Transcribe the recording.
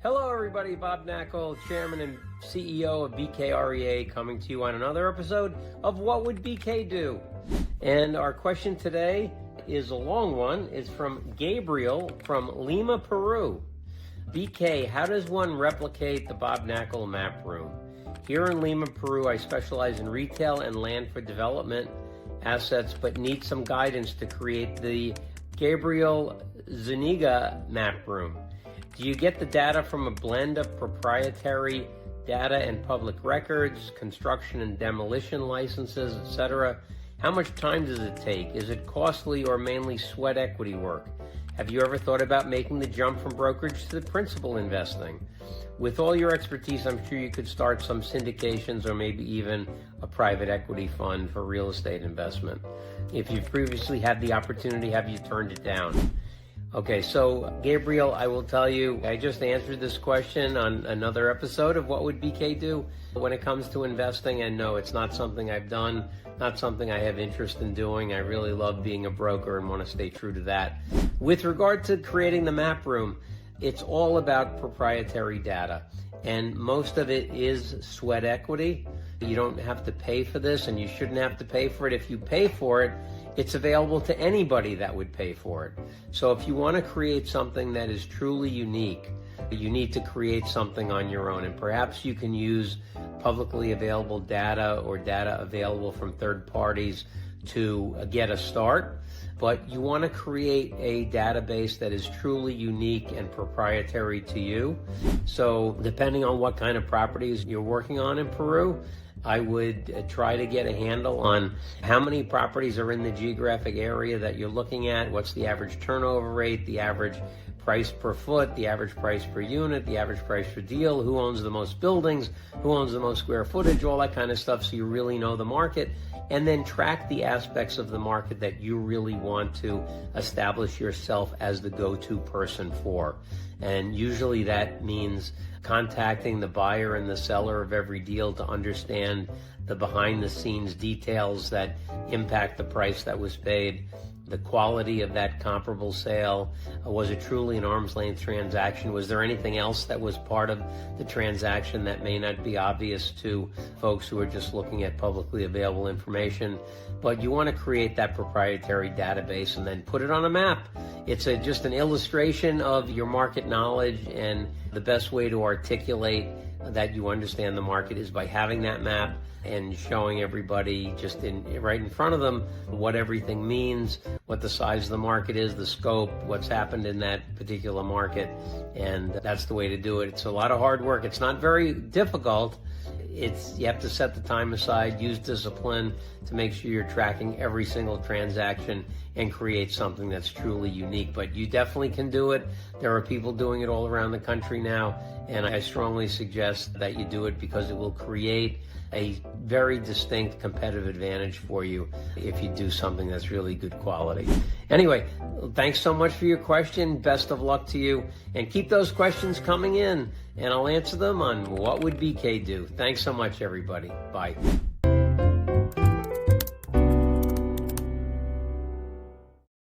Hello everybody, Bob Knakal, Chairman and CEO of BKREA, coming to you on another episode of What Would BK Do? And our question today is a long one. It's from Gabriel from Lima, Peru. BK, how does one replicate the Bob Knakal Map Room? Here in Lima, Peru, I specialize in retail and land for development assets, but need some guidance to create the Gabriel Zuniga Map Room. Do you get the data from a blend of proprietary data and public records, construction and demolition licenses, etc.? How much time does it take? Is it costly or mainly sweat equity work? Have you ever thought about making the jump from brokerage to the principal investing? With all your expertise, I'm sure you could start some syndications or maybe even a private equity fund for real estate investment. If you've previously had the opportunity, have you turned it down? Okay, so Gabriel, I will tell you, I just answered this question on another episode of What Would BK Do when it comes to investing, and no, it's not something I've done, not something I have interest in doing. I really love being a broker and want to stay true to that. With regard to creating the map room, it's all about proprietary data, and most of it is sweat equity. You don't have to pay for this, and you shouldn't have to pay for it. If you pay for it, it's available to anybody that would pay for it. So if you want to create something that is truly unique, you need to create something on your own. And perhaps you can use publicly available data or data available from third parties to get a start. But you want to create a database that is truly unique and proprietary to you. So depending on what kind of properties you're working on in Peru, I would try to get a handle on how many properties are in the geographic area that you're looking at, what's the average turnover rate, the average price per foot, the average price per unit, the average price per deal, who owns the most buildings, who owns the most square footage, all that kind of stuff, so you really know the market, and then track the aspects of the market that you really want to establish yourself as the go-to person for. And usually that means contacting the buyer and the seller of every deal to understand the behind-the-scenes details that impact the price that was paid, the quality of that comparable sale. Was it truly an arm's length transaction? Was there anything else that was part of the transaction that may not be obvious to folks who are just looking at publicly available information? But you want to create that proprietary database and then put it on a map. It's just an illustration of your market knowledge, and the best way to articulate that you understand the market is by having that map and showing everybody just right in front of them what everything means, what the size of the market is, the scope, what's happened in that particular market, and that's the way to do it. It's a lot of hard work. It's not very difficult. You have to set the time aside, use discipline to make sure you're tracking every single transaction and create something that's truly unique. But you definitely can do it. There are people doing it all around the country now, and I strongly suggest that you do it because it will create a very distinct competitive advantage for you if you do something that's really good quality. Anyway, thanks so much for your question. Best of luck to you. And keep those questions coming in, and I'll answer them on What Would BK Do? Thanks so much, everybody. Bye.